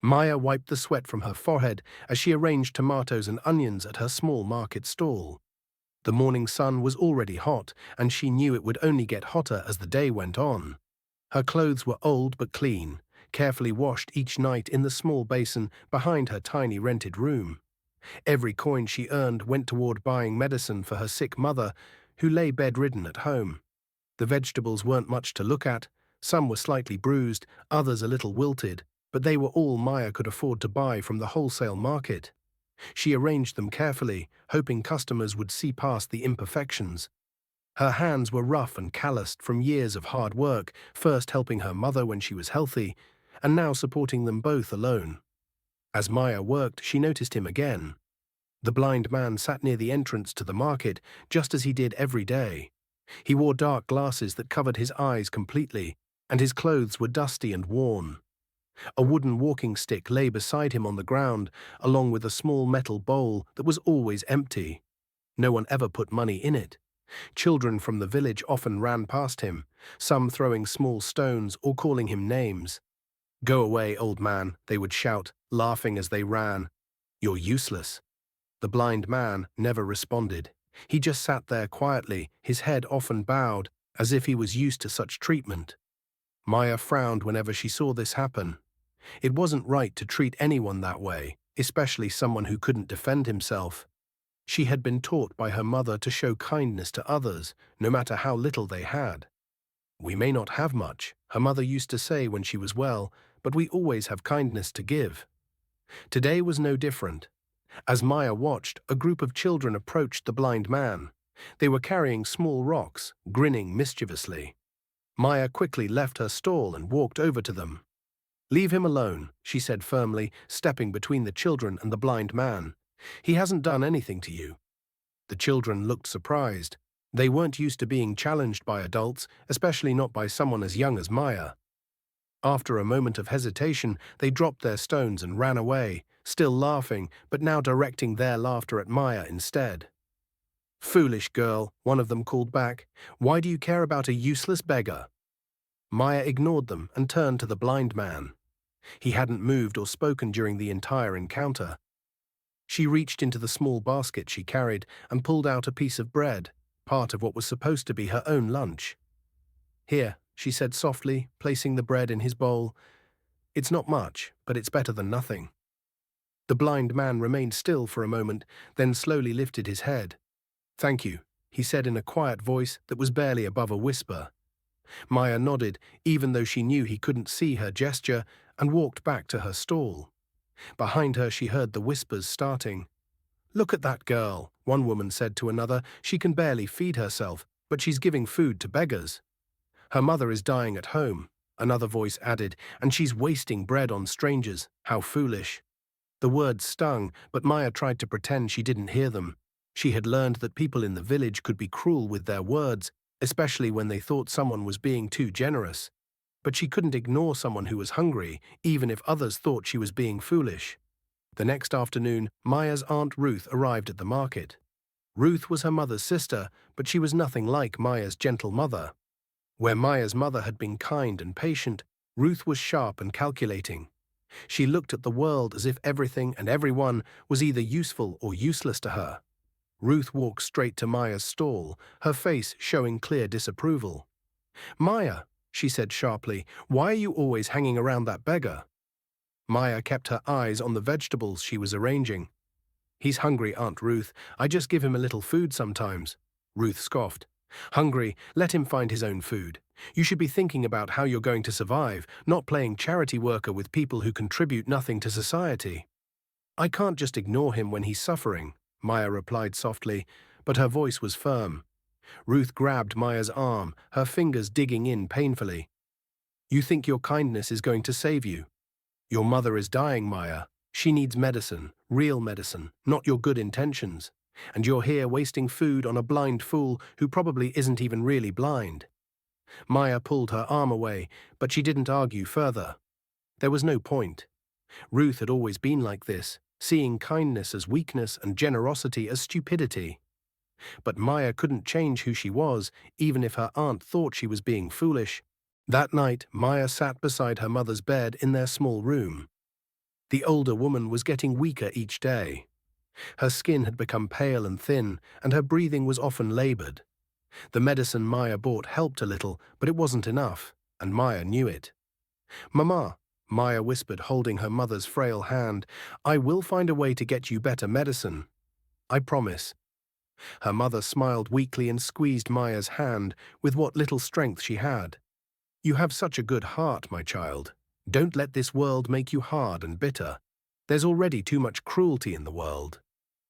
Maya wiped the sweat from her forehead as she arranged tomatoes and onions at her small market stall. The morning sun was already hot, and she knew it would only get hotter as the day went on. Her clothes were old but clean, carefully washed each night in the small basin behind her tiny rented room. Every coin she earned went toward buying medicine for her sick mother, who lay bedridden at home. The vegetables weren't much to look at. Some were slightly bruised, others a little wilted, but they were all Maya could afford to buy from the wholesale market. She arranged them carefully, hoping customers would see past the imperfections. Her hands were rough and calloused from years of hard work, first helping her mother when she was healthy, and now supporting them both alone. As Maya worked, she noticed him again. The blind man sat near the entrance to the market, just as he did every day. He wore dark glasses that covered his eyes completely, and his clothes were dusty and worn. A wooden walking stick lay beside him on the ground, along with a small metal bowl that was always empty. No one ever put money in it. Children from the village often ran past him, some throwing small stones or calling him names. "Go away, old man," they would shout, laughing as they ran. "You're useless." The blind man never responded. He just sat there quietly, his head often bowed, as if he was used to such treatment. Maya frowned whenever she saw this happen. It wasn't right to treat anyone that way, especially someone who couldn't defend himself. She had been taught by her mother to show kindness to others, no matter how little they had. "We may not have much," her mother used to say when she was well, "but we always have kindness to give." Today was no different. As Maya watched, a group of children approached the blind man. They were carrying small rocks, grinning mischievously. Maya quickly left her stall and walked over to them. "Leave him alone," she said firmly, stepping between the children and the blind man. "He hasn't done anything to you." The children looked surprised. They weren't used to being challenged by adults, especially not by someone as young as Maya. After a moment of hesitation, they dropped their stones and ran away, still laughing, but now directing their laughter at Maya instead. "Foolish girl," one of them called back. "Why do you care about a useless beggar?" Maya ignored them and turned to the blind man. He hadn't moved or spoken during the entire encounter. She reached into the small basket she carried and pulled out a piece of bread, part of what was supposed to be her own lunch. "Here," she said softly, placing the bread in his bowl. "It's not much, but it's better than nothing." The blind man remained still for a moment, then slowly lifted his head. "Thank you," he said in a quiet voice that was barely above a whisper. Maya nodded, even though she knew he couldn't see her gesture, and walked back to her stall. Behind her she heard the whispers starting. "Look at that girl," one woman said to another. "She can barely feed herself, but she's giving food to beggars." "Her mother is dying at home," another voice added, "and she's wasting bread on strangers. How foolish." The words stung, but Maya tried to pretend she didn't hear them. She had learned that people in the village could be cruel with their words, especially when they thought someone was being too generous. But she couldn't ignore someone who was hungry, even if others thought she was being foolish. The next afternoon, Maya's Aunt Ruth arrived at the market. Ruth was her mother's sister, but she was nothing like Maya's gentle mother. Where Maya's mother had been kind and patient, Ruth was sharp and calculating. She looked at the world as if everything and everyone was either useful or useless to her. Ruth walked straight to Maya's stall, her face showing clear disapproval. "Maya," she said sharply, "why are you always hanging around that beggar?" Maya kept her eyes on the vegetables she was arranging. "He's hungry, Aunt Ruth. I just give him a little food sometimes." Ruth scoffed. "Hungry, let him find his own food. You should be thinking about how you're going to survive, not playing charity worker with people who contribute nothing to society." "I can't just ignore him when he's suffering," Maya replied softly, but her voice was firm. Ruth grabbed Maya's arm, her fingers digging in painfully. "You think your kindness is going to save you? Your mother is dying, Maya. She needs medicine, real medicine, not your good intentions. And you're here wasting food on a blind fool who probably isn't even really blind." Maya pulled her arm away, but she didn't argue further. There was no point. Ruth had always been like this, seeing kindness as weakness and generosity as stupidity. But Maya couldn't change who she was, even if her aunt thought she was being foolish. That night, Maya sat beside her mother's bed in their small room. The older woman was getting weaker each day. Her skin had become pale and thin, and her breathing was often labored. The medicine Maya bought helped a little, but it wasn't enough, and Maya knew it. "Mama," Maya whispered, holding her mother's frail hand, "I will find a way to get you better medicine. I promise." Her mother smiled weakly and squeezed Maya's hand with what little strength she had. "You have such a good heart, my child. Don't let this world make you hard and bitter. There's already too much cruelty in the world."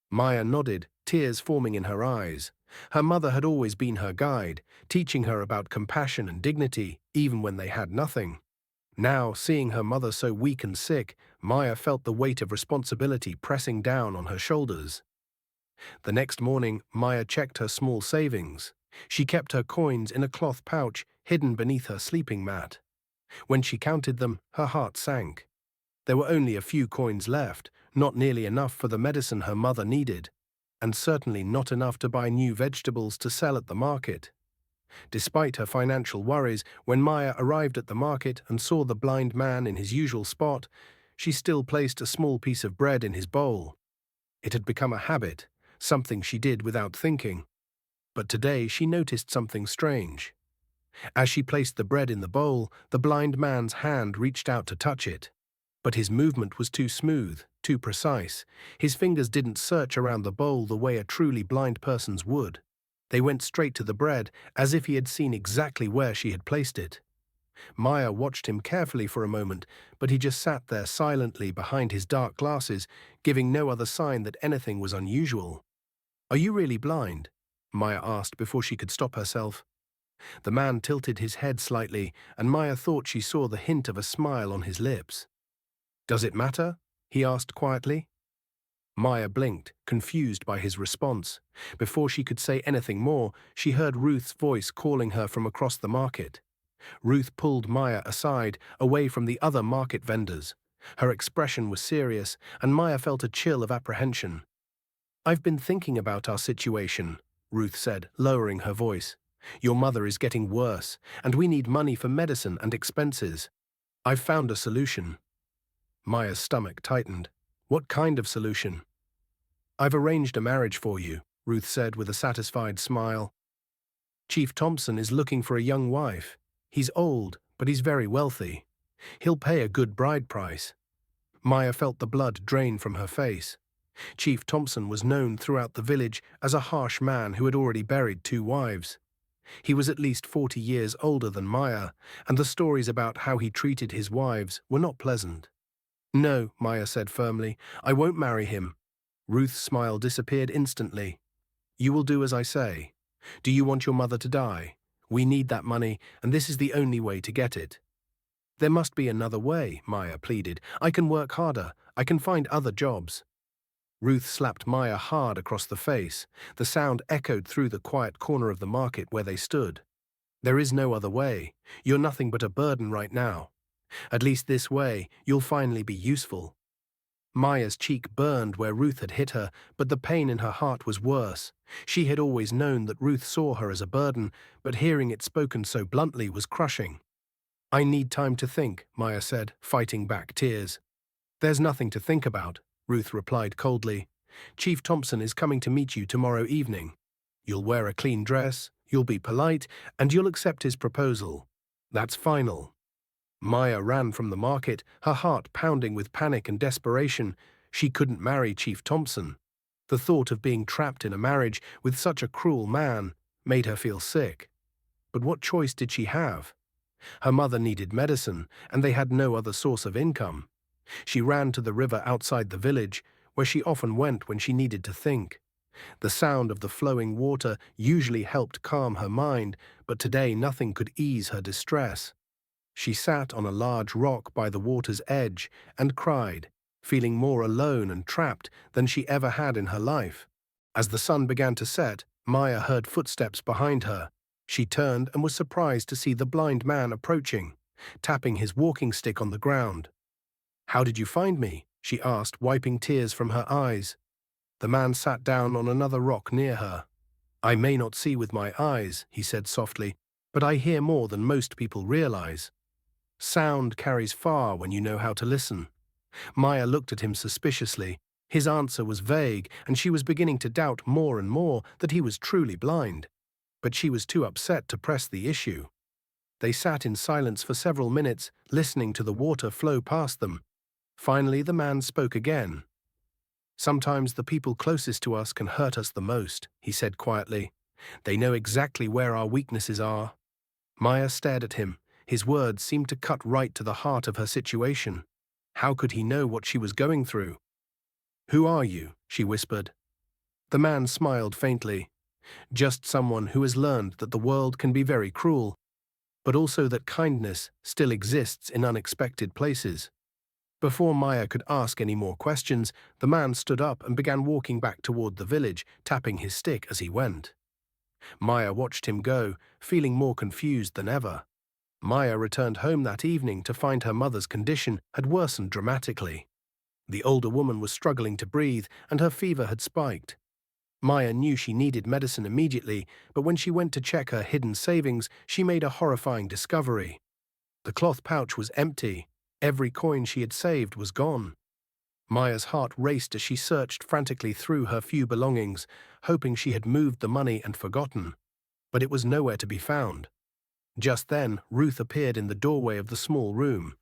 Maya nodded, tears forming in her eyes. Her mother had always been her guide, teaching her about compassion and dignity, even when they had nothing. Now, seeing her mother so weak and sick, Maya felt the weight of responsibility pressing down on her shoulders. The next morning, Maya checked her small savings. She kept her coins in a cloth pouch hidden beneath her sleeping mat. When she counted them, her heart sank. There were only a few coins left, not nearly enough for the medicine her mother needed, and certainly not enough to buy new vegetables to sell at the market. Despite her financial worries, when Maya arrived at the market and saw the blind man in his usual spot, she still placed a small piece of bread in his bowl. It had become a habit, something she did without thinking. But today she noticed something strange. As she placed the bread in the bowl, the blind man's hand reached out to touch it. But his movement was too smooth, too precise. His fingers didn't search around the bowl the way a truly blind person's would. They went straight to the bread, as if he had seen exactly where she had placed it. Maya watched him carefully for a moment, but he just sat there silently behind his dark glasses, giving no other sign that anything was unusual. "Are you really blind?" Maya asked before she could stop herself. The man tilted his head slightly, and Maya thought she saw the hint of a smile on his lips. "Does it matter?" he asked quietly. Maya blinked, confused by his response. Before she could say anything more, she heard Ruth's voice calling her from across the market. Ruth pulled Maya aside, away from the other market vendors. Her expression was serious, and Maya felt a chill of apprehension. "I've been thinking about our situation," Ruth said, lowering her voice. "Your mother is getting worse, and we need money for medicine and expenses. I've found a solution." Maya's stomach tightened. "What kind of solution?" "I've arranged a marriage for you," Ruth said with a satisfied smile. "Chief Thompson is looking for a young wife. He's old, but he's very wealthy. He'll pay a good bride price." Maya felt the blood drain from her face. Chief Thompson was known throughout the village as a harsh man who had already buried 2 wives. He was at least 40 years older than Maya, and the stories about how he treated his wives were not pleasant. "No," Maya said firmly, "I won't marry him." Ruth's smile disappeared instantly. "You will do as I say. Do you want your mother to die? We need that money, and this is the only way to get it." "There must be another way," Maya pleaded. "I can work harder. I can find other jobs." Ruth slapped Maya hard across the face. The sound echoed through the quiet corner of the market where they stood. "There is no other way. You're nothing but a burden right now. At least this way, you'll finally be useful." Maya's cheek burned where Ruth had hit her, but the pain in her heart was worse. She had always known that Ruth saw her as a burden, but hearing it spoken so bluntly was crushing. "I need time to think," Maya said, fighting back tears. "There's nothing to think about," Ruth replied coldly. "Chief Thompson is coming to meet you tomorrow evening. You'll wear a clean dress, you'll be polite, and you'll accept his proposal. That's final." Maya ran from the market, her heart pounding with panic and desperation. She couldn't marry Chief Thompson. The thought of being trapped in a marriage with such a cruel man made her feel sick. But what choice did she have? Her mother needed medicine, and they had no other source of income. She ran to the river outside the village, where she often went when she needed to think. The sound of the flowing water usually helped calm her mind, but today nothing could ease her distress. She sat on a large rock by the water's edge and cried, feeling more alone and trapped than she ever had in her life. As the sun began to set, Maya heard footsteps behind her. She turned and was surprised to see the blind man approaching, tapping his walking stick on the ground. "How did you find me?" she asked, wiping tears from her eyes. The man sat down on another rock near her. "I may not see with my eyes," he said softly, "but I hear more than most people realize. Sound carries far when you know how to listen." Maya looked at him suspiciously. His answer was vague, and she was beginning to doubt more and more that he was truly blind. But she was too upset to press the issue. They sat in silence for several minutes, listening to the water flow past them. Finally, the man spoke again. "Sometimes the people closest to us can hurt us the most," he said quietly. "They know exactly where our weaknesses are." Maya stared at him. His words seemed to cut right to the heart of her situation. How could he know what she was going through? "Who are you?" she whispered. The man smiled faintly. "Just someone who has learned that the world can be very cruel, but also that kindness still exists in unexpected places." Before Maya could ask any more questions, the man stood up and began walking back toward the village, tapping his stick as he went. Maya watched him go, feeling more confused than ever. Maya returned home that evening to find her mother's condition had worsened dramatically. The older woman was struggling to breathe, and her fever had spiked. Maya knew she needed medicine immediately, but when she went to check her hidden savings, she made a horrifying discovery. The cloth pouch was empty. Every coin she had saved was gone. Maya's heart raced as she searched frantically through her few belongings, hoping she had moved the money and forgotten. But it was nowhere to be found. Just then, Ruth appeared in the doorway of the small room.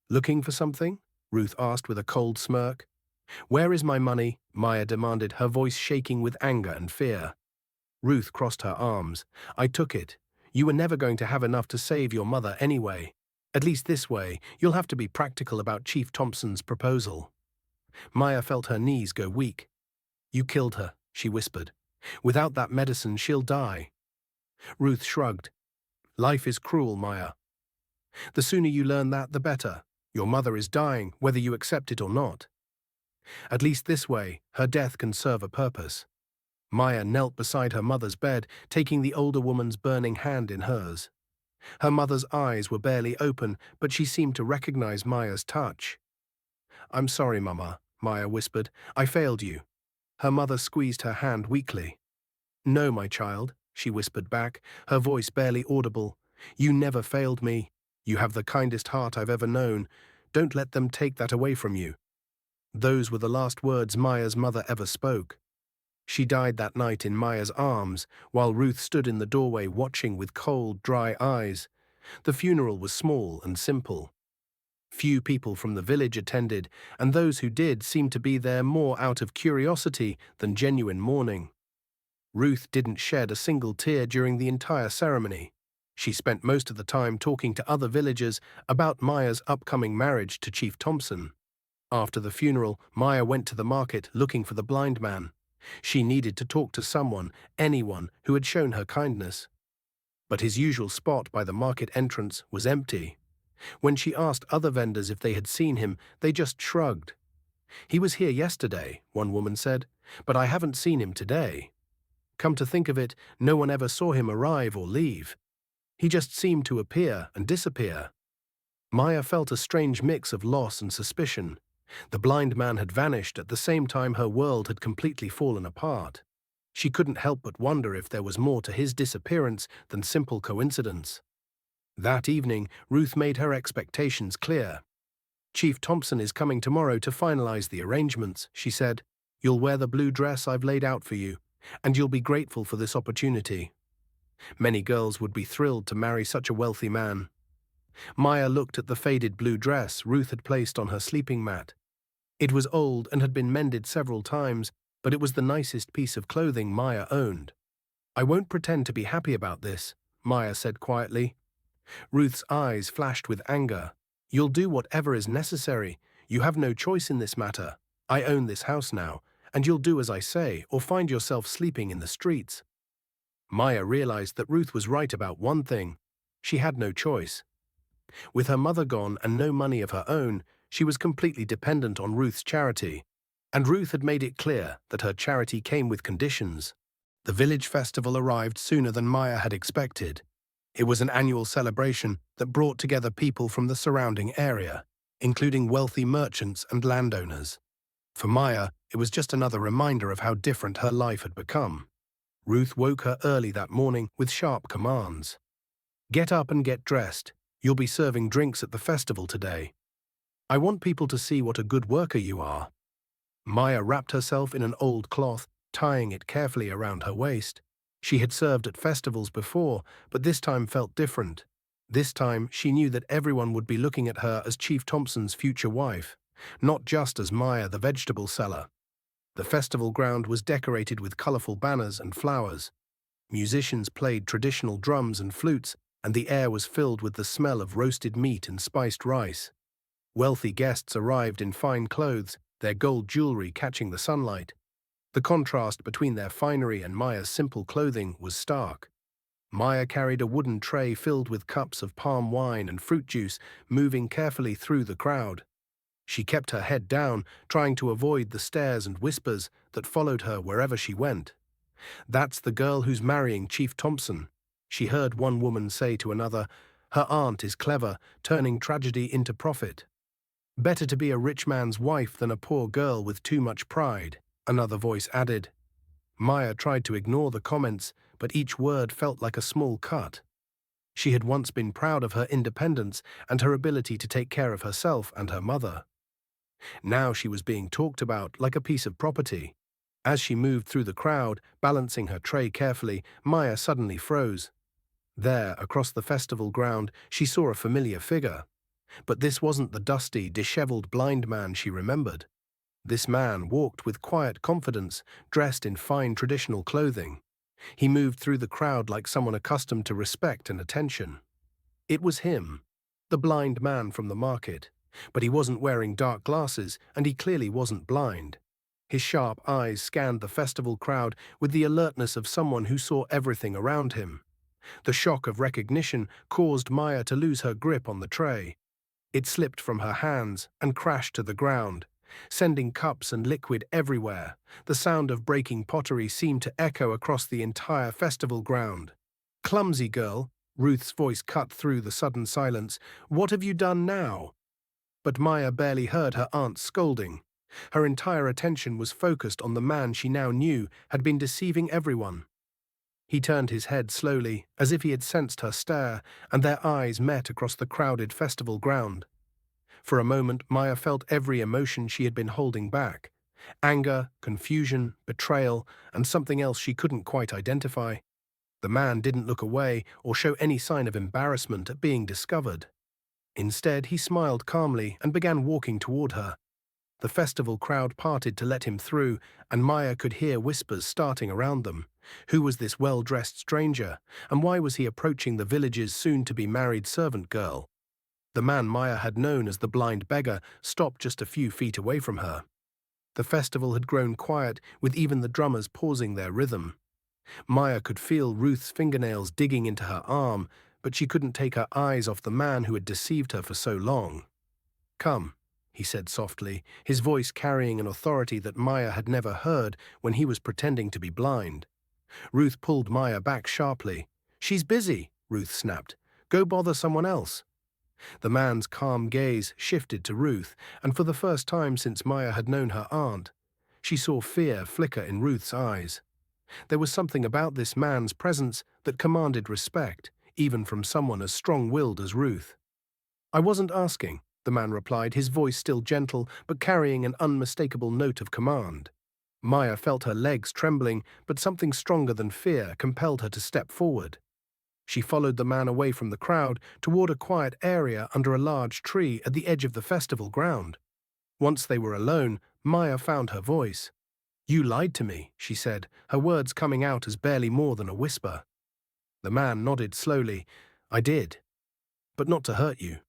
"Looking for something?" Ruth asked with a cold smirk. "Where is my money?" Maya demanded, her voice shaking with anger and fear. Ruth crossed her arms. "I took it. You were never going to have enough to save your mother anyway. At least this way, you'll have to be practical about Chief Thompson's proposal." Maya felt her knees go weak. "You killed her," she whispered. "Without that medicine, she'll die." Ruth shrugged. "Life is cruel, Maya. The sooner you learn that, the better. Your mother is dying, whether you accept it or not. At least this way, her death can serve a purpose." Maya knelt beside her mother's bed, taking the older woman's burning hand in hers. Her mother's eyes were barely open, but she seemed to recognize Maya's touch. "I'm sorry, Mama," Maya whispered. "I failed you." Her mother squeezed her hand weakly. "No, my child," she whispered back, her voice barely audible. "You never failed me. You have the kindest heart I've ever known. Don't let them take that away from you." Those were the last words Maya's mother ever spoke. She died that night in Maya's arms, while Ruth stood in the doorway watching with cold, dry eyes. The funeral was small and simple. Few people from the village attended, and those who did seemed to be there more out of curiosity than genuine mourning. Ruth didn't shed a single tear during the entire ceremony. She spent most of the time talking to other villagers about Maya's upcoming marriage to Chief Thompson. After the funeral, Maya went to the market looking for the blind man. She needed to talk to someone, anyone, who had shown her kindness. But his usual spot by the market entrance was empty. When she asked other vendors if they had seen him, they just shrugged. "He was here yesterday," one woman said, "but I haven't seen him today." Come to think of it, no one ever saw him arrive or leave. He just seemed to appear and disappear. Maya felt a strange mix of loss and suspicion. The blind man had vanished at the same time her world had completely fallen apart. She couldn't help but wonder if there was more to his disappearance than simple coincidence. That evening, Ruth made her expectations clear. "Chief Thompson is coming tomorrow to finalize the arrangements," she said. "You'll wear the blue dress I've laid out for you, and you'll be grateful for this opportunity." Many girls would be thrilled to marry such a wealthy man. Maya looked at the faded blue dress Ruth had placed on her sleeping mat. It was old and had been mended several times, but it was the nicest piece of clothing Maya owned. "I won't pretend to be happy about this," Maya said quietly. Ruth's eyes flashed with anger. "You'll do whatever is necessary. You have no choice in this matter. I own this house now, and you'll do as I say or find yourself sleeping in the streets." Maya realized that Ruth was right about one thing. She had no choice. With her mother gone and no money of her own, she was completely dependent on Ruth's charity. And Ruth had made it clear that her charity came with conditions. The village festival arrived sooner than Maya had expected. It was an annual celebration that brought together people from the surrounding area, including wealthy merchants and landowners. For Maya, it was just another reminder of how different her life had become. Ruth woke her early that morning with sharp commands. "Get up and get dressed. You'll be serving drinks at the festival today." I want people to see what a good worker you are." Maya wrapped herself in an old cloth, tying it carefully around her waist. She had served at festivals before, but this time felt different. This time, she knew that everyone would be looking at her as Chief Thompson's future wife, not just as Maya the vegetable seller. The festival ground was decorated with colorful banners and flowers. Musicians played traditional drums and flutes, and the air was filled with the smell of roasted meat and spiced rice. Wealthy guests arrived in fine clothes, their gold jewelry catching the sunlight. The contrast between their finery and Maya's simple clothing was stark. Maya carried a wooden tray filled with cups of palm wine and fruit juice, moving carefully through the crowd. She kept her head down, trying to avoid the stares and whispers that followed her wherever she went. "That's the girl who's marrying Chief Thompson," she heard one woman say to another. "Her aunt is clever, turning tragedy into profit." "Better to be a rich man's wife than a poor girl with too much pride," another voice added. Maya tried to ignore the comments, but each word felt like a small cut. She had once been proud of her independence and her ability to take care of herself and her mother. Now she was being talked about like a piece of property. As she moved through the crowd, balancing her tray carefully, Maya suddenly froze. There, across the festival ground, she saw a familiar figure. But this wasn't the dusty, disheveled blind man she remembered. This man walked with quiet confidence, dressed in fine traditional clothing. He moved through the crowd like someone accustomed to respect and attention. It was him, the blind man from the market. But he wasn't wearing dark glasses, and he clearly wasn't blind. His sharp eyes scanned the festival crowd with the alertness of someone who saw everything around him. The shock of recognition caused Maya to lose her grip on the tray. It slipped from her hands and crashed to the ground, sending cups and liquid everywhere. The sound of breaking pottery seemed to echo across the entire festival ground. "Clumsy girl," Ruth's voice cut through the sudden silence. "What have you done now?" But Maya barely heard her aunt's scolding. Her entire attention was focused on the man she now knew had been deceiving everyone. He turned his head slowly, as if he had sensed her stare, and their eyes met across the crowded festival ground. For a moment, Maya felt every emotion she had been holding back: anger, confusion, betrayal, and something else she couldn't quite identify. The man didn't look away or show any sign of embarrassment at being discovered. Instead, he smiled calmly and began walking toward her. The festival crowd parted to let him through, and Maya could hear whispers starting around them. Who was this well-dressed stranger, and why was he approaching the village's soon-to-be-married servant girl? The man Maya had known as the blind beggar stopped just a few feet away from her. The festival had grown quiet, with even the drummers pausing their rhythm. Maya could feel Ruth's fingernails digging into her arm, but she couldn't take her eyes off the man who had deceived her for so long. "Come," he said softly, his voice carrying an authority that Maya had never heard when he was pretending to be blind. Ruth pulled Maya back sharply. "She's busy," Ruth snapped. "Go bother someone else." The man's calm gaze shifted to Ruth, and for the first time since Maya had known her aunt, she saw fear flicker in Ruth's eyes. There was something about this man's presence that commanded respect, even from someone as strong-willed as Ruth. "I wasn't asking," the man replied, his voice still gentle but carrying an unmistakable note of command. Maya felt her legs trembling, but something stronger than fear compelled her to step forward. She followed the man away from the crowd toward a quiet area under a large tree at the edge of the festival ground. Once they were alone, Maya found her voice. "You lied to me," she said, her words coming out as barely more than a whisper. The man nodded slowly. "I did. But not to hurt you."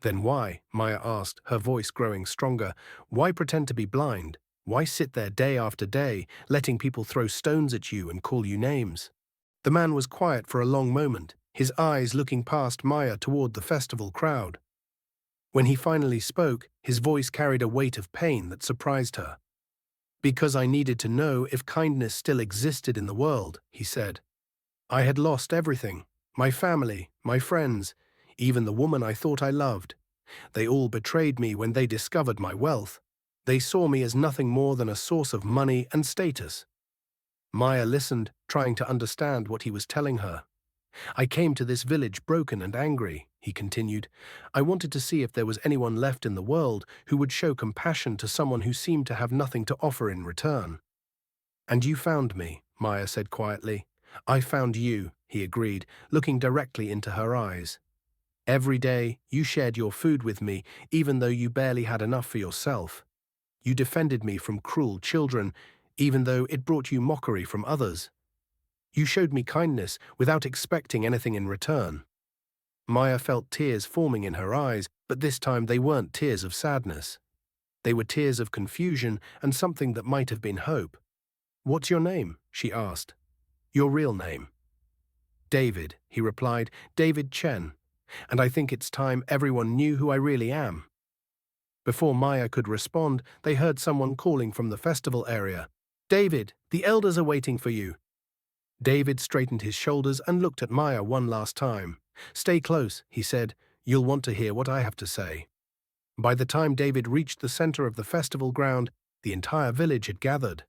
"Then why?" Maya asked, her voice growing stronger. "Why pretend to be blind? Why sit there day after day, letting people throw stones at you and call you names?" The man was quiet for a long moment, his eyes looking past Maya toward the festival crowd. When he finally spoke, his voice carried a weight of pain that surprised her. "Because I needed to know if kindness still existed in the world," he said. "I had lost everything: my family, my friends, even the woman I thought I loved. They all betrayed me when they discovered my wealth. They saw me as nothing more than a source of money and status." Maya listened, trying to understand what he was telling her. I came to this village broken and angry, he continued. I wanted to see if there was anyone left in the world who would show compassion to someone who seemed to have nothing to offer in return. And you found me, Maya said quietly. I found you, he agreed, looking directly into her eyes. Every day, you shared your food with me, even though you barely had enough for yourself. You defended me from cruel children, even though it brought you mockery from others. You showed me kindness without expecting anything in return. Maya felt tears forming in her eyes, but this time they weren't tears of sadness. They were tears of confusion and something that might have been hope. What's your name? She asked. Your real name? David, he replied, David Chen. And I think it's time everyone knew who I really am. Before Maya could respond, they heard someone calling from the festival area. David, the elders are waiting for you. David straightened his shoulders and looked at Maya one last time. Stay close, he said. You'll want to hear what I have to say. By the time David reached the center of the festival ground, the entire village had gathered.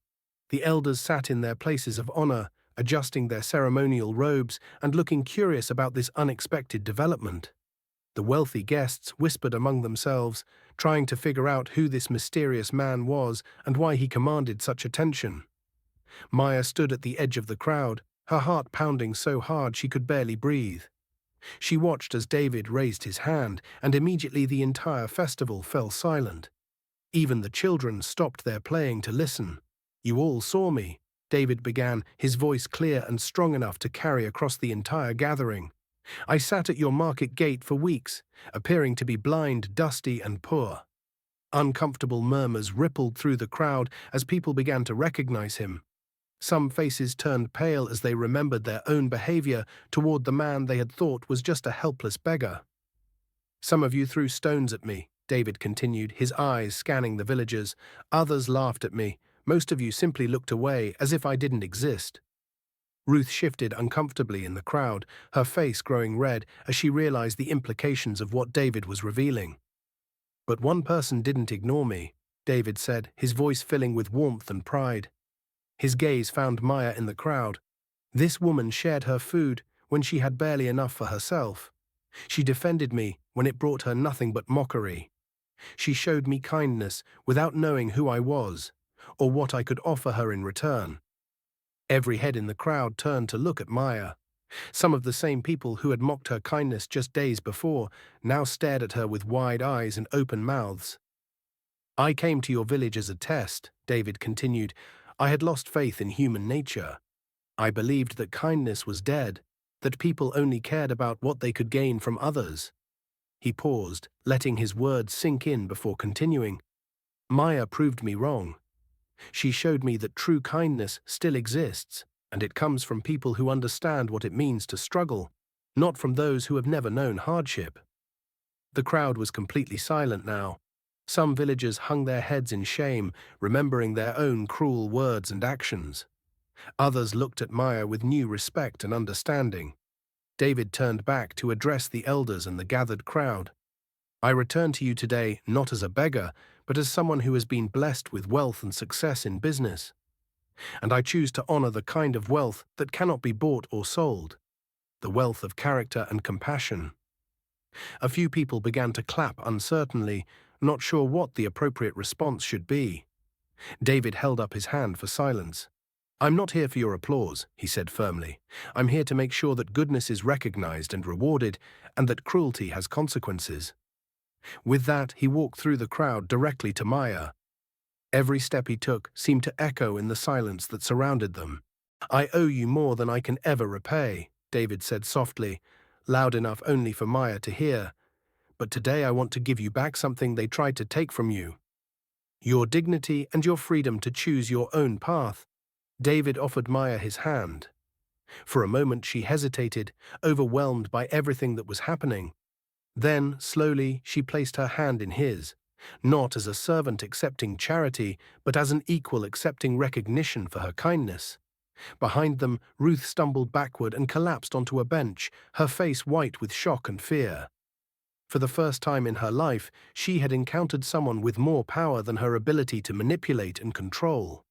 The elders sat in their places of honor, adjusting their ceremonial robes and looking curious about this unexpected development. The wealthy guests whispered among themselves, trying to figure out who this mysterious man was and why he commanded such attention. Maya stood at the edge of the crowd, her heart pounding so hard she could barely breathe. She watched as David raised his hand, and immediately the entire festival fell silent. Even the children stopped their playing to listen. You all saw me, David began, his voice clear and strong enough to carry across the entire gathering. I sat at your market gate for weeks, appearing to be blind, dusty, and poor. Uncomfortable murmurs rippled through the crowd as people began to recognize him. Some faces turned pale as they remembered their own behavior toward the man they had thought was just a helpless beggar. Some of you threw stones at me, David continued, his eyes scanning the villagers. Others laughed at me. Most of you simply looked away, as if I didn't exist. Ruth shifted uncomfortably in the crowd, her face growing red as she realized the implications of what David was revealing. But one person didn't ignore me, David said, his voice filling with warmth and pride. His gaze found Maya in the crowd. This woman shared her food when she had barely enough for herself. She defended me when it brought her nothing but mockery. She showed me kindness without knowing who I was, or what I could offer her in return. Every head in the crowd turned to look at Maya. Some of the same people who had mocked her kindness just days before now stared at her with wide eyes and open mouths. I came to your village as a test, David continued. I had lost faith in human nature. I believed that kindness was dead, that people only cared about what they could gain from others. He paused, letting his words sink in before continuing. Maya proved me wrong. She showed me that true kindness still exists, and it comes from people who understand what it means to struggle, not from those who have never known hardship. The crowd was completely silent now. Some villagers hung their heads in shame, remembering their own cruel words and actions. Others looked at Maya with new respect and understanding. David turned back to address the elders and the gathered crowd. I return to you today not as a beggar, but as someone who has been blessed with wealth and success in business. And I choose to honor the kind of wealth that cannot be bought or sold, the wealth of character and compassion. A few people began to clap uncertainly, not sure what the appropriate response should be. David held up his hand for silence. I'm not here for your applause, he said firmly. I'm here to make sure that goodness is recognized and rewarded, and that cruelty has consequences. With that, he walked through the crowd directly to Maya. Every step he took seemed to echo in the silence that surrounded them. I owe you more than I can ever repay, David said softly, loud enough only for Maya to hear. But today I want to give you back something they tried to take from you. Your dignity and your freedom to choose your own path. David offered Maya his hand. For a moment she hesitated, overwhelmed by everything that was happening. Then, slowly, she placed her hand in his, not as a servant accepting charity, but as an equal accepting recognition for her kindness. Behind them, Ruth stumbled backward and collapsed onto a bench, her face white with shock and fear. For the first time in her life, she had encountered someone with more power than her ability to manipulate and control.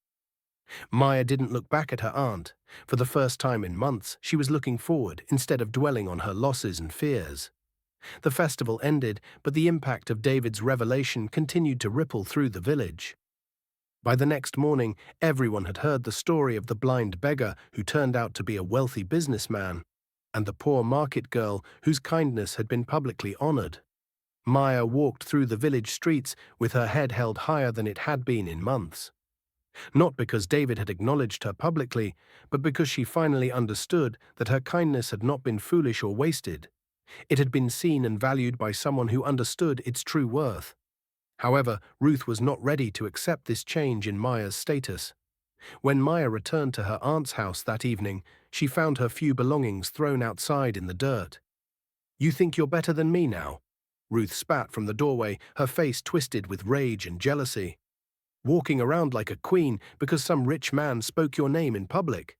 Maya didn't look back at her aunt. For the first time in months, she was looking forward instead of dwelling on her losses and fears. The festival ended, but the impact of David's revelation continued to ripple through the village. By the next morning, everyone had heard the story of the blind beggar who turned out to be a wealthy businessman, and the poor market girl whose kindness had been publicly honored. Maya walked through the village streets with her head held higher than it had been in months. Not because David had acknowledged her publicly, but because she finally understood that her kindness had not been foolish or wasted. It had been seen and valued by someone who understood its true worth. However, Ruth was not ready to accept this change in Maya's status. When Maya returned to her aunt's house that evening, she found her few belongings thrown outside in the dirt. "You think you're better than me now?" Ruth spat from the doorway, her face twisted with rage and jealousy. "Walking around like a queen because some rich man spoke your name in public."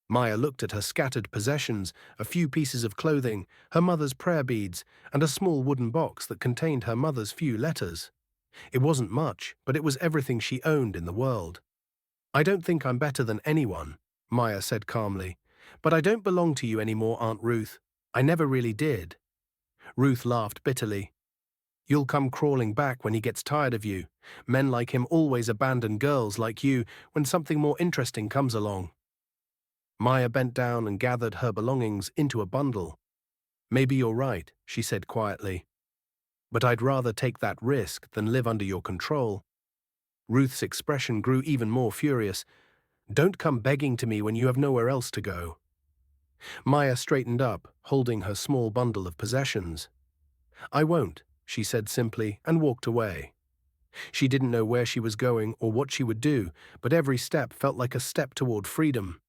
Maya looked at her scattered possessions, a few pieces of clothing, her mother's prayer beads, and a small wooden box that contained her mother's few letters. It wasn't much, but it was everything she owned in the world. "I don't think I'm better than anyone," Maya said calmly. "But I don't belong to you anymore, Aunt Ruth. I never really did." Ruth laughed bitterly. "You'll come crawling back when he gets tired of you. Men like him always abandon girls like you when something more interesting comes along." Maya bent down and gathered her belongings into a bundle. "Maybe you're right," she said quietly. "But I'd rather take that risk than live under your control." Ruth's expression grew even more furious. "Don't come begging to me when you have nowhere else to go." Maya straightened up, holding her small bundle of possessions. "I won't," she said simply, and walked away. She didn't know where she was going or what she would do, but every step felt like a step toward freedom.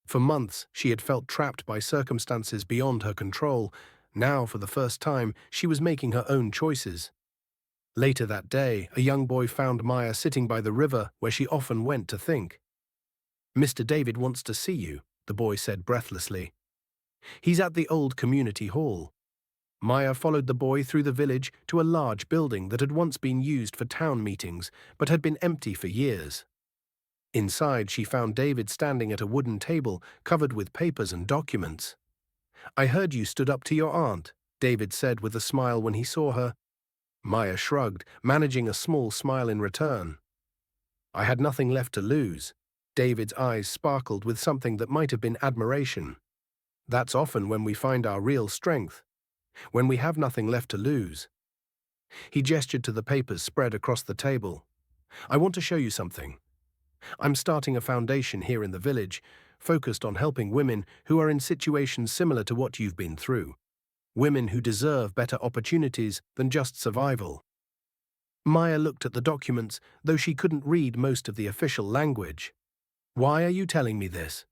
For months, she had felt trapped by circumstances beyond her control. Now, for the first time, she was making her own choices. Later that day, a young boy found Maya sitting by the river where she often went to think. "Mr. David wants to see you," the boy said breathlessly. "He's at the old community hall." Maya followed the boy through the village to a large building that had once been used for town meetings, but had been empty for years. Inside, she found David standing at a wooden table covered with papers and documents. "I heard you stood up to your aunt," David said with a smile when he saw her. Maya shrugged, managing a small smile in return. "I had nothing left to lose." David's eyes sparkled with something that might have been admiration. "That's often when we find our real strength, when we have nothing left to lose." He gestured to the papers spread across the table. "I want to show you something. I'm starting a foundation here in the village, focused on helping women who are in situations similar to what you've been through. Women who deserve better opportunities than just survival." Maya looked at the documents, though she couldn't read most of the official language. "Why are you telling me this?"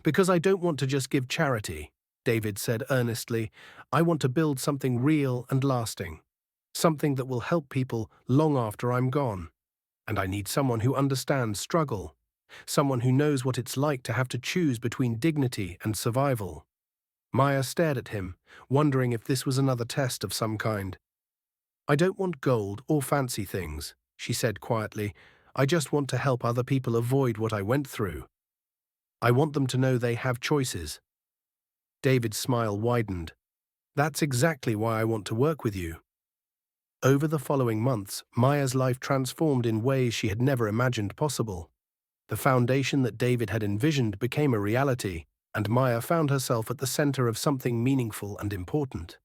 "Because I don't want to just give charity," David said earnestly. "I want to build something real and lasting. Something that will help people long after I'm gone. And I need someone who understands struggle. Someone who knows what it's like to have to choose between dignity and survival." Maya stared at him, wondering if this was another test of some kind. "I don't want gold or fancy things," she said quietly. "I just want to help other people avoid what I went through. I want them to know they have choices." David's smile widened. "That's exactly why I want to work with you." Over the following months, Maya's life transformed in ways she had never imagined possible. The foundation that David had envisioned became a reality, and Maya found herself at the center of something meaningful and important.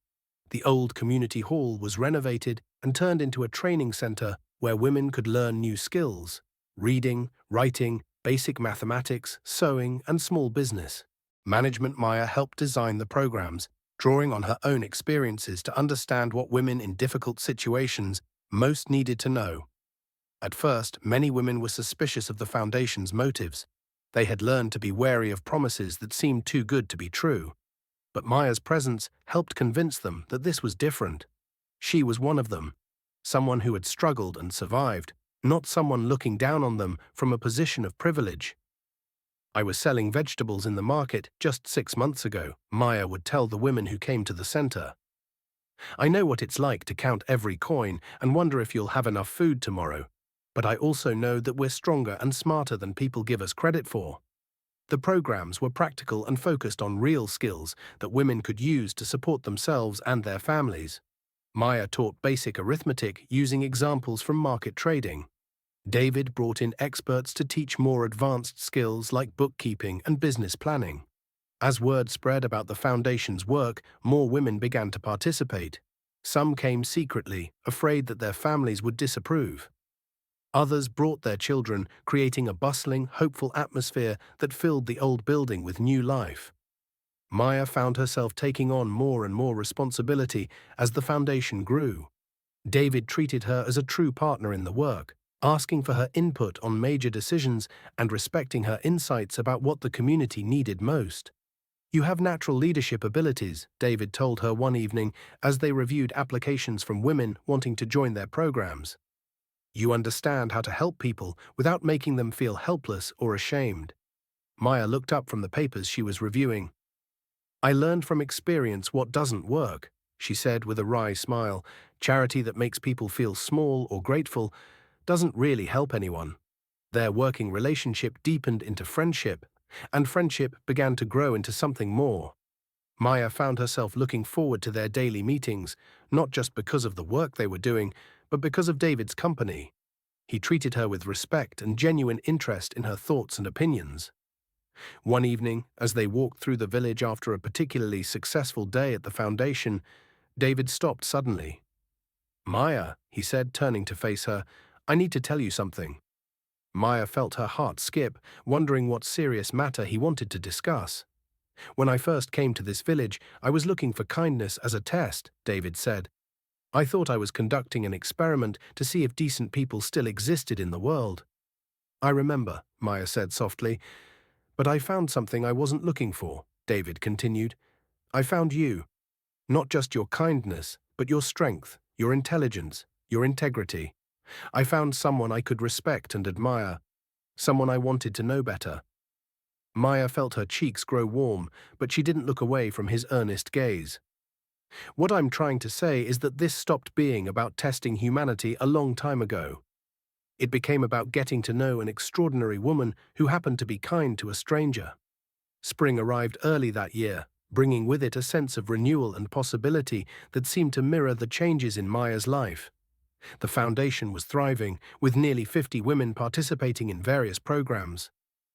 The old community hall was renovated and turned into a training center where women could learn new skills: reading, writing, basic mathematics, sewing, and small business. Management Maya helped design the programs, drawing on her own experiences to understand what women in difficult situations most needed to know. At first, many women were suspicious of the foundation's motives. They had learned to be wary of promises that seemed too good to be true. But Maya's presence helped convince them that this was different. She was one of them, someone who had struggled and survived, not someone looking down on them from a position of privilege. "I was selling vegetables in the market just 6 months ago," Maya would tell the women who came to the center. "I know what it's like to count every coin and wonder if you'll have enough food tomorrow. But I also know that we're stronger and smarter than people give us credit for. The programs were practical and focused on real skills that women could use to support themselves and their families. Maya taught basic arithmetic using examples from market trading. David brought in experts to teach more advanced skills like bookkeeping and business planning. As word spread about the foundation's work, more women began to participate. Some came secretly, afraid that their families would disapprove. Others brought their children, creating a bustling, hopeful atmosphere that filled the old building with new life. Maya found herself taking on more and more responsibility as the foundation grew. David treated her as a true partner in the work, asking for her input on major decisions and respecting her insights about what the community needed most. "You have natural leadership abilities," David told her one evening as they reviewed applications from women wanting to join their programs. "You understand how to help people without making them feel helpless or ashamed." Maya looked up from the papers she was reviewing. "I learned from experience what doesn't work," she said with a wry smile. "Charity that makes people feel small or grateful doesn't really help anyone." Their working relationship deepened into friendship, and friendship began to grow into something more. Maya found herself looking forward to their daily meetings, not just because of the work they were doing, but because of David's company. He treated her with respect and genuine interest in her thoughts and opinions. One evening, as they walked through the village after a particularly successful day at the foundation, David stopped suddenly. "Maya," he said, turning to face her, "I need to tell you something." Maya felt her heart skip, wondering what serious matter he wanted to discuss. "When I first came to this village, I was looking for kindness as a test," David said. "I thought I was conducting an experiment to see if decent people still existed in the world." "I remember," Maya said softly. "But I found something I wasn't looking for," David continued. "I found you. Not just your kindness, but your strength, your intelligence, your integrity. I found someone I could respect and admire, someone I wanted to know better." Maya felt her cheeks grow warm, but she didn't look away from his earnest gaze. "What I'm trying to say is that this stopped being about testing humanity a long time ago. It became about getting to know an extraordinary woman who happened to be kind to a stranger." Spring arrived early that year, bringing with it a sense of renewal and possibility that seemed to mirror the changes in Maya's life. The foundation was thriving, with nearly 50 women participating in various programs.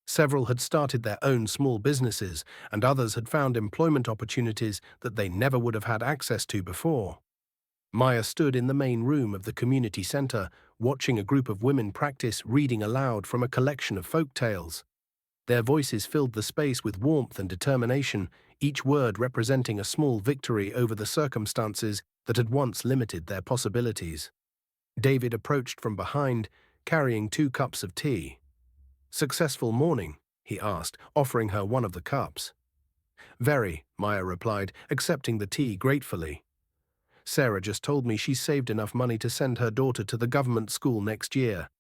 Several had started their own small businesses, and others had found employment opportunities that they never would have had access to before. Maya stood in the main room of the community center, watching a group of women practice reading aloud from a collection of folk tales. Their voices filled the space with warmth and determination, each word representing a small victory over the circumstances that had once limited their possibilities. David approached from behind, carrying 2 cups of tea. "Successful morning?" he asked, offering her one of the cups. "Very," Maya replied, accepting the tea gratefully. "Sarah just told me she's saved enough money to send her daughter to the government school next year.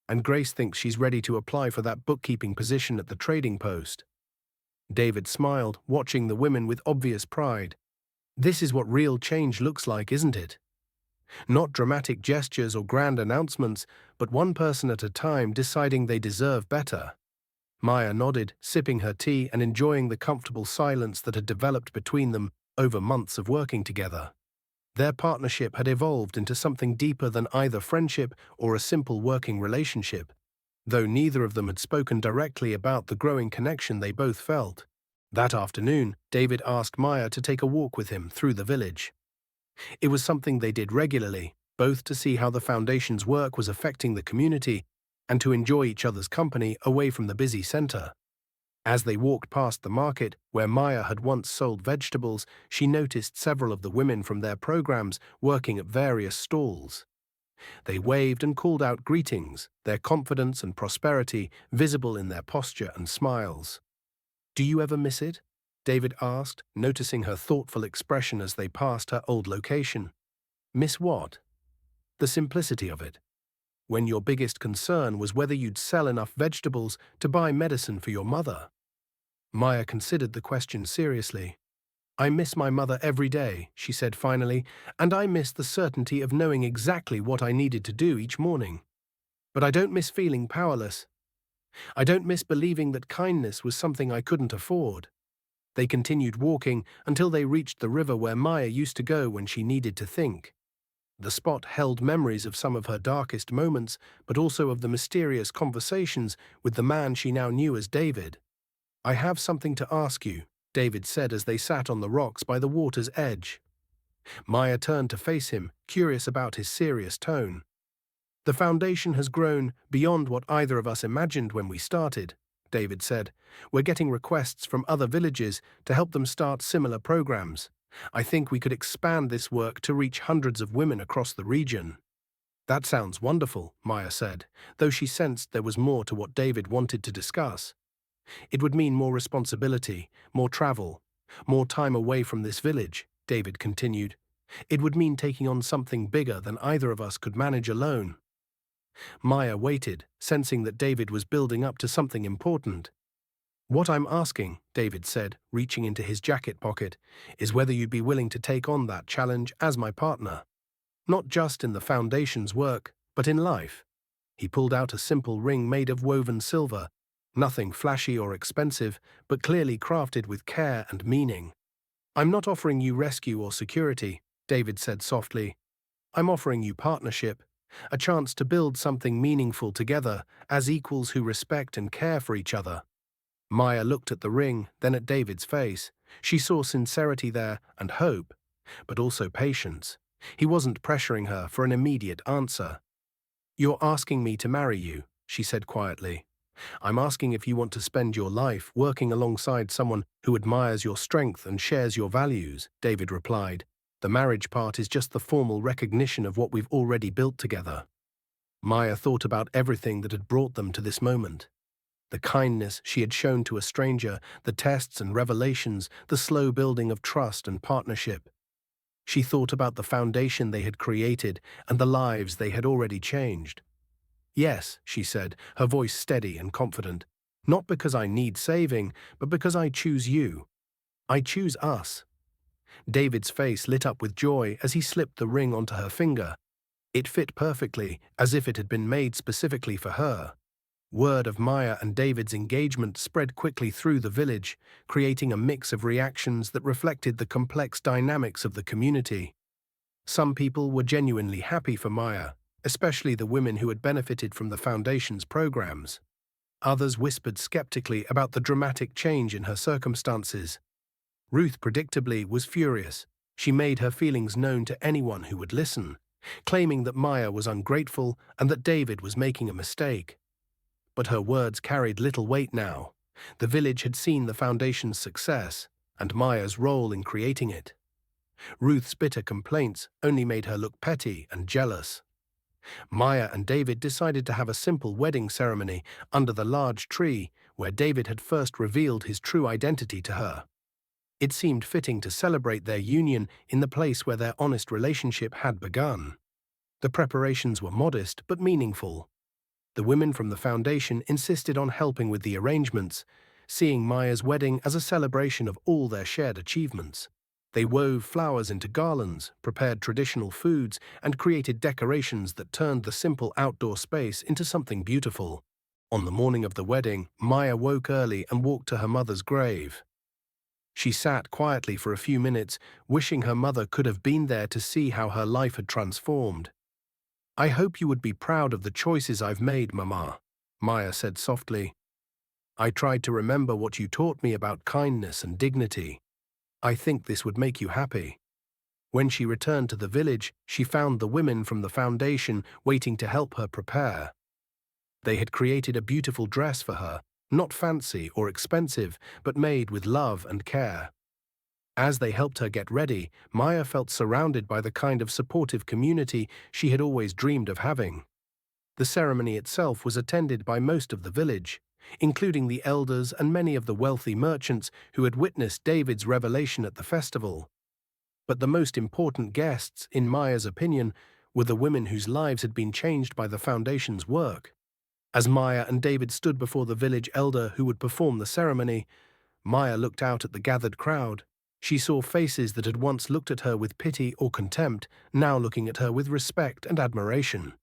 And Grace thinks she's ready to apply for that bookkeeping position at the trading post." David smiled, watching the women with obvious pride. "This is what real change looks like, isn't it? Not dramatic gestures or grand announcements, but one person at a time deciding they deserve better." Maya nodded, sipping her tea and enjoying the comfortable silence that had developed between them over months of working together. Their partnership had evolved into something deeper than either friendship or a simple working relationship, though neither of them had spoken directly about the growing connection they both felt. That afternoon, David asked Maya to take a walk with him through the village. It was something they did regularly, both to see how the foundation's work was affecting the community and to enjoy each other's company away from the busy center. As they walked past the market, where Maya had once sold vegetables, she noticed several of the women from their programs working at various stalls. They waved and called out greetings, their confidence and prosperity visible in their posture and smiles. "Do you ever miss it?" David asked, noticing her thoughtful expression as they passed her old location. "Miss what?" "The simplicity of it. When your biggest concern was whether you'd sell enough vegetables to buy medicine for your mother." Maya considered the question seriously. "I miss my mother every day," she said finally, "and I miss the certainty of knowing exactly what I needed to do each morning." But I don't miss feeling powerless. I don't miss believing that kindness was something I couldn't afford. They continued walking until they reached the river where Maya used to go when she needed to think. The spot held memories of some of her darkest moments, but also of the mysterious conversations with the man she now knew as David. "I have something to ask you," David said as they sat on the rocks by the water's edge. Maya turned to face him, curious about his serious tone. "The foundation has grown beyond what either of us imagined when we started," David said. "We're getting requests from other villages to help them start similar programs. I think we could expand this work to reach hundreds of women across the region." "That sounds wonderful," Maya said, though she sensed there was more to what David wanted to discuss. "It would mean more responsibility, more travel, more time away from this village," David continued. "It would mean taking on something bigger than either of us could manage alone." Maya waited, sensing that David was building up to something important. "What I'm asking," David said, reaching into his jacket pocket, "is whether you'd be willing to take on that challenge as my partner. Not just in the Foundation's work, but in life." He pulled out a simple ring made of woven silver, nothing flashy or expensive, but clearly crafted with care and meaning. "I'm not offering you rescue or security," David said softly. "I'm offering you partnership, a chance to build something meaningful together as equals who respect and care for each other." Maya looked at the ring, then at David's face. She saw sincerity there and hope, but also patience. He wasn't pressuring her for an immediate answer. "You're asking me to marry you," she said quietly. "I'm asking if you want to spend your life working alongside someone who admires your strength and shares your values," David replied. "The marriage part is just the formal recognition of what we've already built together." Maya thought about everything that had brought them to this moment. The kindness she had shown to a stranger, the tests and revelations, the slow building of trust and partnership. She thought about the foundation they had created and the lives they had already changed. "Yes," she said, her voice steady and confident. "Not because I need saving, but because I choose you. I choose us." David's face lit up with joy as he slipped the ring onto her finger. It fit perfectly, as if it had been made specifically for her. Word of Maya and David's engagement spread quickly through the village, creating a mix of reactions that reflected the complex dynamics of the community. Some people were genuinely happy for Maya, especially the women who had benefited from the Foundation's programs. Others whispered skeptically about the dramatic change in her circumstances. Ruth, predictably, was furious. She made her feelings known to anyone who would listen, claiming that Maya was ungrateful and that David was making a mistake. But her words carried little weight now. The village had seen the Foundation's success, and Maya's role in creating it. Ruth's bitter complaints only made her look petty and jealous. Maya and David decided to have a simple wedding ceremony under the large tree where David had first revealed his true identity to her. It seemed fitting to celebrate their union in the place where their honest relationship had begun. The preparations were modest but meaningful. The women from the Foundation insisted on helping with the arrangements, seeing Maya's wedding as a celebration of all their shared achievements. They wove flowers into garlands, prepared traditional foods, and created decorations that turned the simple outdoor space into something beautiful. On the morning of the wedding, Maya woke early and walked to her mother's grave. She sat quietly for a few minutes, wishing her mother could have been there to see how her life had transformed. "I hope you would be proud of the choices I've made, Mama," Maya said softly. "I tried to remember what you taught me about kindness and dignity. I think this would make you happy." When she returned to the village, she found the women from the Foundation waiting to help her prepare. They had created a beautiful dress for her, not fancy or expensive, but made with love and care. As they helped her get ready, Maya felt surrounded by the kind of supportive community she had always dreamed of having. The ceremony itself was attended by most of the village, including the elders and many of the wealthy merchants who had witnessed David's revelation at the festival. But the most important guests, in Maya's opinion, were the women whose lives had been changed by the Foundation's work. As Maya and David stood before the village elder who would perform the ceremony, Maya looked out at the gathered crowd. She saw faces that had once looked at her with pity or contempt, now looking at her with respect and admiration.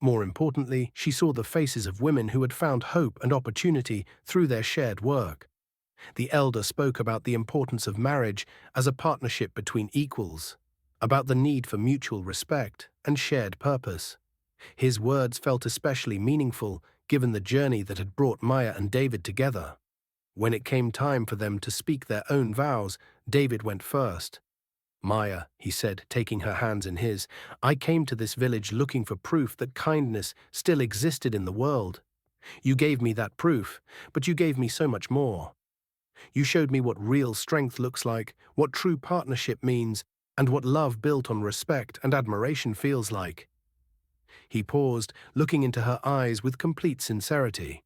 More importantly, she saw the faces of women who had found hope and opportunity through their shared work. The elder spoke about the importance of marriage as a partnership between equals, about the need for mutual respect and shared purpose. His words felt especially meaningful given the journey that had brought Maya and David together. When it came time for them to speak their own vows, David went first. "Maya," he said, taking her hands in his, "I came to this village looking for proof that kindness still existed in the world. You gave me that proof, but you gave me so much more. You showed me what real strength looks like, what true partnership means, and what love built on respect and admiration feels like." He paused, looking into her eyes with complete sincerity.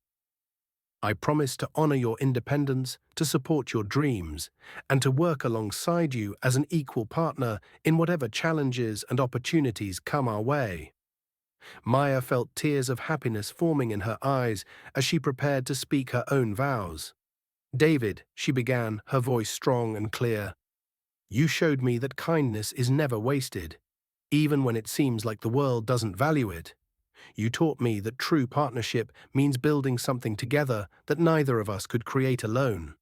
"I promise to honor your independence, to support your dreams, and to work alongside you as an equal partner in whatever challenges and opportunities come our way." Maya felt tears of happiness forming in her eyes as she prepared to speak her own vows. "David," she began, her voice strong and clear, "you showed me that kindness is never wasted, even when it seems like the world doesn't value it. You taught me that true partnership means building something together that neither of us could create alone."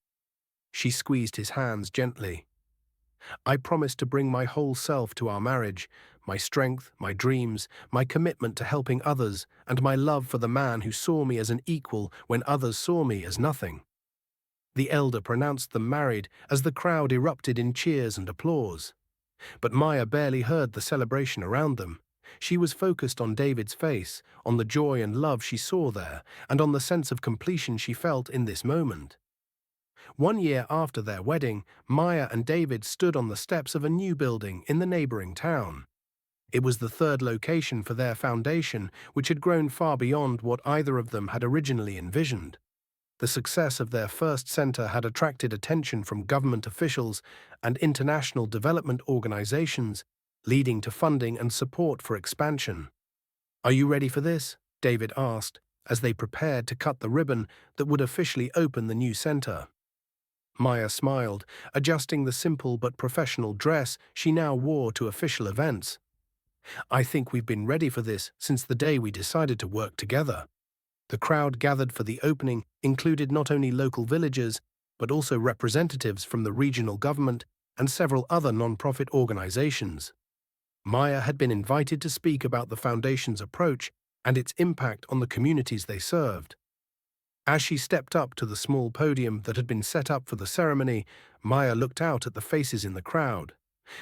She squeezed his hands gently. "I promise to bring my whole self to our marriage, my strength, my dreams, my commitment to helping others, and my love for the man who saw me as an equal when others saw me as nothing." The elder pronounced them married as the crowd erupted in cheers and applause. But Maya barely heard the celebration around them. She was focused on David's face, on the joy and love she saw there, and on the sense of completion she felt in this moment. 1 year after their wedding, Maya and David stood on the steps of a new building in the neighboring town. It was the third location for their foundation, which had grown far beyond what either of them had originally envisioned. The success of their first center had attracted attention from government officials and international development organizations, leading to funding and support for expansion. "Are you ready for this?" David asked, as they prepared to cut the ribbon that would officially open the new center. Maya smiled, adjusting the simple but professional dress she now wore to official events. "I think we've been ready for this since the day we decided to work together." The crowd gathered for the opening included not only local villagers, but also representatives from the regional government and several other non-profit organizations. Maya had been invited to speak about the foundation's approach and its impact on the communities they served. As she stepped up to the small podium that had been set up for the ceremony, Maya looked out at the faces in the crowd.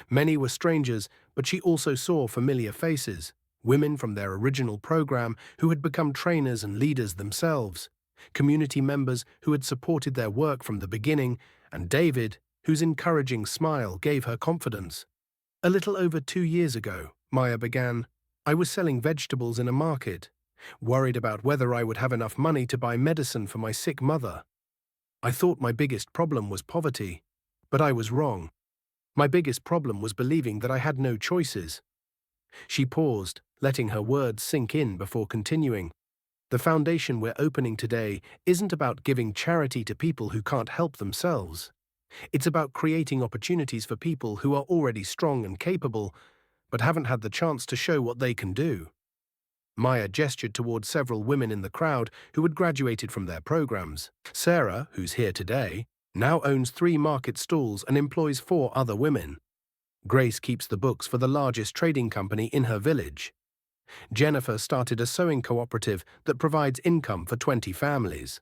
Many were strangers, but she also saw familiar faces. Women from their original program who had become trainers and leaders themselves, community members who had supported their work from the beginning, and David, whose encouraging smile gave her confidence. "A little over 2 years ago," Maya began, "I was selling vegetables in a market, worried about whether I would have enough money to buy medicine for my sick mother. I thought my biggest problem was poverty, but I was wrong. My biggest problem was believing that I had no choices." She paused, letting her words sink in before continuing. "The foundation we're opening today isn't about giving charity to people who can't help themselves. It's about creating opportunities for people who are already strong and capable, but haven't had the chance to show what they can do." Maya gestured toward several women in the crowd who had graduated from their programs. Sarah, who's here today, now owns 3 market stalls and employs 4 other women. Grace keeps the books for the largest trading company in her village. Jennifer started a sewing cooperative that provides income for 20 families.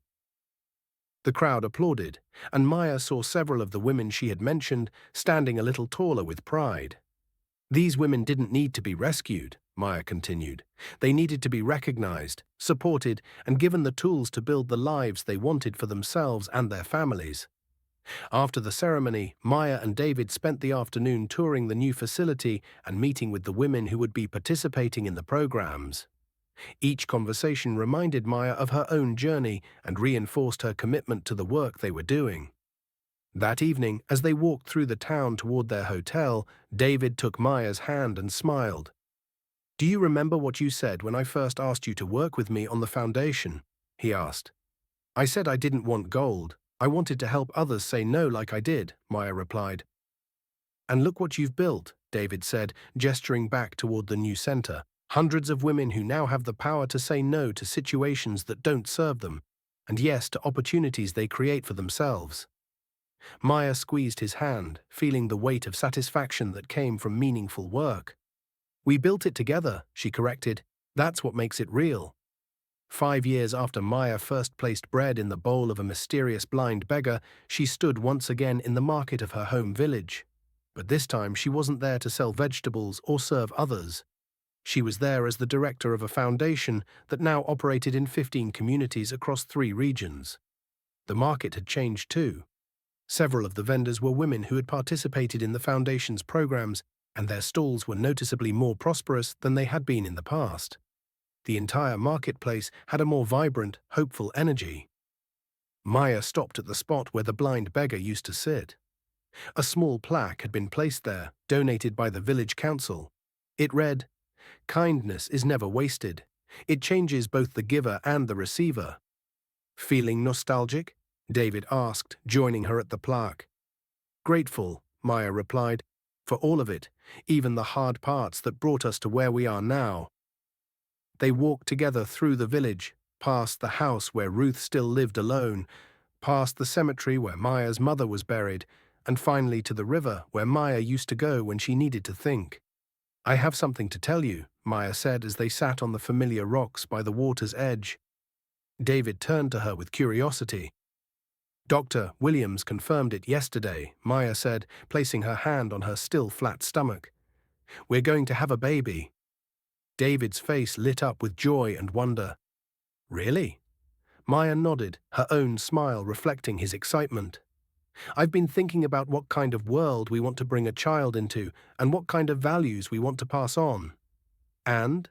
The crowd applauded, and Maya saw several of the women she had mentioned standing a little taller with pride. "These women didn't need to be rescued," Maya continued. "They needed to be recognized, supported, and given the tools to build the lives they wanted for themselves and their families." After the ceremony, Maya and David spent the afternoon touring the new facility and meeting with the women who would be participating in the programs. Each conversation reminded Maya of her own journey and reinforced her commitment to the work they were doing. That evening, as they walked through the town toward their hotel, David took Maya's hand and smiled. "Do you remember what you said when I first asked you to work with me on the foundation?" he asked. "I said I didn't want gold. I wanted to help others say no like I did," Maya replied. "And look what you've built," David said, gesturing back toward the new center. Hundreds of women who now have the power to say no to situations that don't serve them, and yes to opportunities they create for themselves. Maya squeezed his hand, feeling the weight of satisfaction that came from meaningful work. We built it together, she corrected. That's what makes it real. 5 years after Maya first placed bread in the bowl of a mysterious blind beggar, she stood once again in the market of her home village. But this time she wasn't there to sell vegetables or serve others. She was there as the director of a foundation that now operated in 15 communities across 3 regions. The market had changed too. Several of the vendors were women who had participated in the foundation's programs, and their stalls were noticeably more prosperous than they had been in the past. The entire marketplace had a more vibrant, hopeful energy. Maya stopped at the spot where the blind beggar used to sit. A small plaque had been placed there, donated by the village council. It read, "Kindness is never wasted. It changes both the giver and the receiver." "Feeling nostalgic?" David asked, joining her at the plaque. "Grateful," Maya replied, "for all of it, even the hard parts that brought us to where we are now." They walked together through the village, past the house where Ruth still lived alone, past the cemetery where Maya's mother was buried, and finally to the river where Maya used to go when she needed to think. "I have something to tell you," Maya said as they sat on the familiar rocks by the water's edge. David turned to her with curiosity. "Dr. Williams confirmed it yesterday," Maya said, placing her hand on her still flat stomach. "We're going to have a baby." David's face lit up with joy and wonder. "Really?" Maya nodded, her own smile reflecting his excitement. "I've been thinking about what kind of world we want to bring a child into and what kind of values we want to pass on. And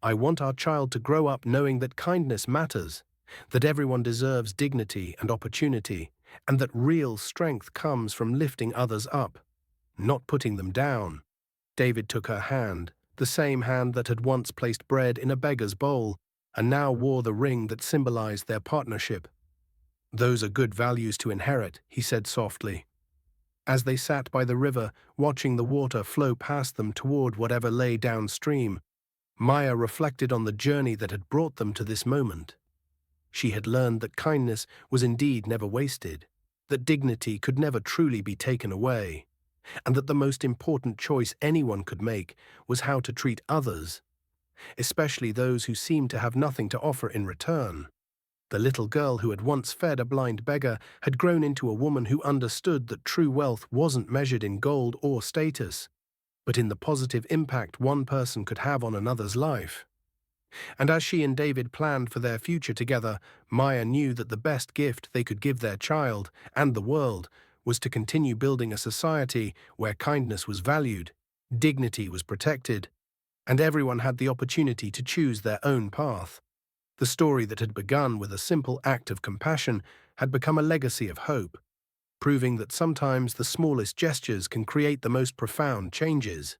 I want our child to grow up knowing that kindness matters, that everyone deserves dignity and opportunity, and that real strength comes from lifting others up, not putting them down." David took her hand, the same hand that had once placed bread in a beggar's bowl, and now wore the ring that symbolized their partnership. "Those are good values to inherit," he said softly. As they sat by the river, watching the water flow past them toward whatever lay downstream, Maya reflected on the journey that had brought them to this moment. She had learned that kindness was indeed never wasted, that dignity could never truly be taken away, and that the most important choice anyone could make was how to treat others, especially those who seemed to have nothing to offer in return. The little girl who had once fed a blind beggar had grown into a woman who understood that true wealth wasn't measured in gold or status, but in the positive impact one person could have on another's life. And as she and David planned for their future together, Maya knew that the best gift they could give their child and the world was to continue building a society where kindness was valued, dignity was protected, and everyone had the opportunity to choose their own path. The story that had begun with a simple act of compassion had become a legacy of hope, proving that sometimes the smallest gestures can create the most profound changes.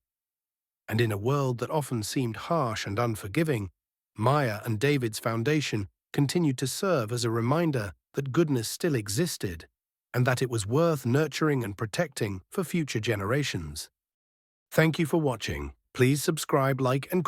And in a world that often seemed harsh and unforgiving, Maya and David's foundation continued to serve as a reminder that goodness still existed, and that it was worth nurturing and protecting for future generations. Thank you for watching. Please subscribe, like, and